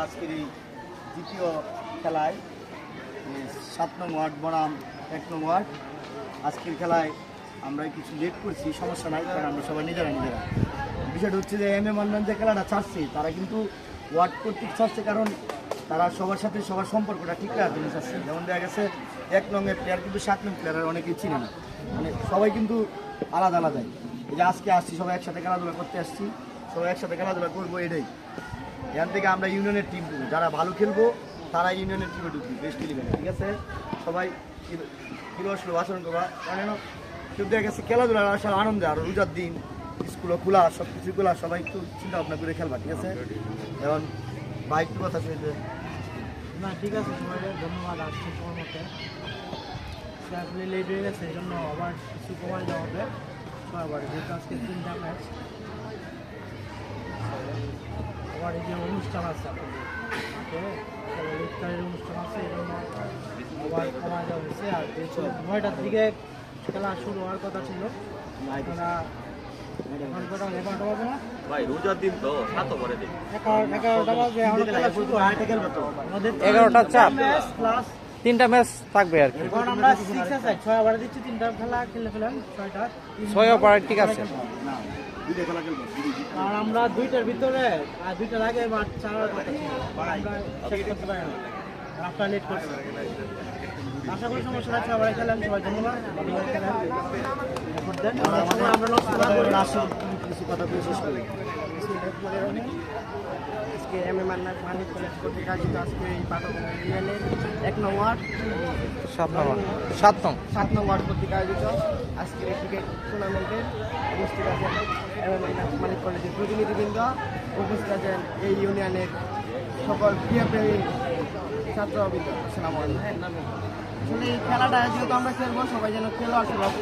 আজকের এই দ্বিতীয় খেলায় 7 নং ওয়ার্ড বনাম 1 নং ওয়ার্ড। আজকের খেলায় আমরা কিছু লেট করছি, সমস্যা নাই, কারণ আমরা সবাই নিজেরা। বিষয়টা হচ্ছে যে এম এ মান্নান যে খেলাটা ছাড়ছে তারা কিন্তু ওয়ার্ড কর্তৃক ছাড়ছে, কারণ তারা সবার সাথে সবার সম্পর্কটা ঠিক রাখার জন্য ছাড়ছে। যেমন দেখা গেছে 1 নংয়ের প্লেয়ার কিন্তু 7 নং প্লেয়ার অনেকেই চিনে না, মানে সবাই কিন্তু আলাদা আলাদাই। এই যে আজকে আসছি সবাই একসাথে খেলাধুলা করতে আসছি, সবাই একসাথে খেলাধুলা করবো, এটাই। এখান থেকে আমরা ইউনিয়নের টিম যারা ভালো খেলবো তারা ইউনিয়নের টিমে ঢুকবি, বেস্ট ইলেভেনে, ঠিক আছে? সবাই কিলো আচরণ করবা, কারণ কেউ দেখা গেছে খেলাধুলার আসার আনন্দে, আর রোজার দিন স্কুলও খোলা, সব কিছু খোলা, সবাই একটু চিন্তা ভাবনা করে খেলবা, ঠিক আছে? এখন বাইক কথা শুনতে না, ঠিক আছে, সবাই ধন্যবাদ। আসছে তোমার মতে আসলে লেট হয়ে গেছে, এই জন্য আবার কিছু কমাই দেওয়া হবে আবার, যেহেতু আজকে 3টা ম্যাচ, আবার এই যে অনুষ্ঠান আছে আপনাদের ইফতারের অনুষ্ঠান আছে, এই জন্য আবার কমাই দেওয়া হয়েছে। আর যেহেতু 9টার দিকে খেলা শুরু হওয়ার কথা ছিল, আপনারা ভাই রোজার দিন তো 7 পরে দিন 11টা বাজে এখন খেলা শুরু হয়। আমাদের 11টার চাপ, প্লাস 3টা ম্যাচ থাকবে আর কি। এখন আমরা 6 ওভারে দিচ্ছি, 3টা খেলা খেলে ফেলেন, 6টা 6 ওভার ঠিক আছে। আর আমরা 2টার ভিতরে আর 2টার আগে বা 4 কথা ছিল, আমরা শেষ করতে পারি না, আপনারা লেট করছেন। আশা করি সমস্যা আছে, সবাই খেলেন, সবাই ধন্যবাদ। আমরা নষ্ট না করে কিছু কথা বলে শেষ করি। আজকে M A Mannan Manik college কর্তৃক আয়োজিত আজকে এই পাঠক ইউনিয়নের 1 নং ওয়ার্ড 7 নং ওয়ার্ড কর্তৃক আয়োজিত আজকের এই ক্রিকেট টুর্নামেন্টের উপস্থিত আছেন এম এ মান্নান মানিক কলেজের প্রতিনিধিবৃন্দ, উপস্থিত আছেন এই ইউনিয়নের সকল প্রিয়প্রেমী ছাত্রবৃন্দ। আসসালামু আলাইকুম। আসলে এই খেলাটা যেহেতু আমরা খেলবো, সবাই যেন খেলোয়াড় সুলভ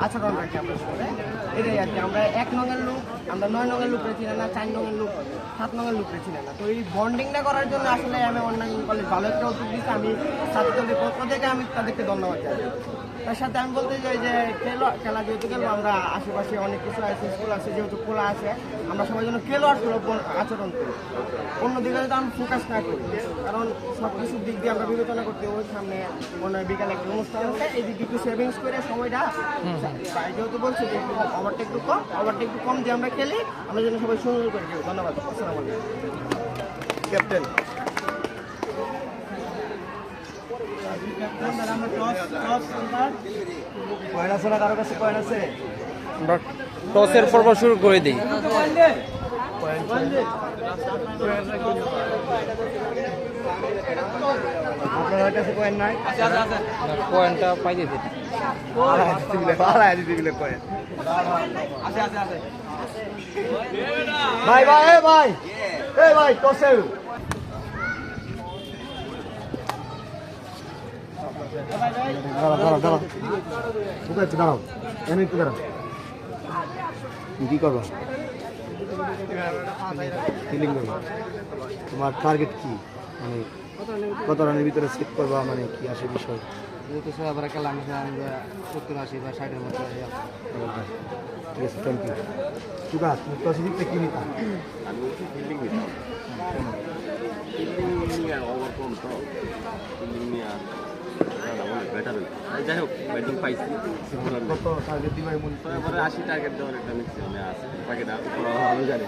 আচরণ রাখি আমরা সবাই, এটাই আর কি। আমরা 1 নংয়ের লোক, আমরা 9 নংয়ের লোকরে চিনে না, 4 নংয়ের লোক 7 নংয়ের লোকরে চিনে না। তো এই বন্ডিংটা করার জন্য আসলে আমি অনলাইন কলেজ ভালো একটা উদ্যোগ দিচ্ছি। আমি ছাত্রদের পক্ষ থেকে আমি তাদেরকে ধন্যবাদ জানাই। তার সাথে আমি বলতে চাই যে খেলা যেহেতু খেলবো, আমরা আশেপাশে অনেক কিছু আছে, স্কুল আছে, যেহেতু খোলা আছে, আমরা সবাই যেন খেলোয়াড় সুলভ আচরণ করি, অন্যদিকে যদি আমি ফোকাস না করি, কারণ সব কিছুর দিক দিয়ে আমরা বিবেচনা করতে হবে। সামনে মনে হয় বিকালে একটা অনুষ্ঠান হচ্ছে, এই দিকে একটু সেভিংস করে সময়টা, যেহেতু বলছি যে ওভারটা একটু কম দিয়ে আমরা খেলি, আমরা যেন সবাই সুন্দর করে খেলি। ধন্যবাদ। আসসালামু আলাইকুম। ক্যাপ্টেন কয়েন আছে না কারো কাছে? কয়েন আছে? আমরা টসের পর্ব শুরু করে দিই। আপনার কাছে কয়েন নাই? পয়েন্টটা পাই দিতে কয়েন ভাই ভাই এ ভাই টসেল দাঁড়াও, এমনি একটু দাঁড়াও। কি করবো? ফিলিং করবো। তোমার টার্গেট কি, মানে কত রানের ভিতরে সেট করবা, মানে কি আসে বিষয়? যেহেতু 6 ওভারে খেলা, আমি 70-80 বা 60-এর মধ্যে। ঠিক আছে, থ্যাংক ইউ। ঠিক আছে, তুমি টসে জিততে কি নিতা? আমি ফিল্ডিং নিতাম, ফিল্ডিং নিয়ে ওভার কম তো, ফিল্ডিং নিয়ে বেটার হইল। যাই হোক, ব্যাটিং পাইছি, কত টার্গেট দিবাই মনে? 6 ওভারে 80 টার্গেট দেওয়ার একটা মিক্সিং আছে, বাকিটা ভালো জানি।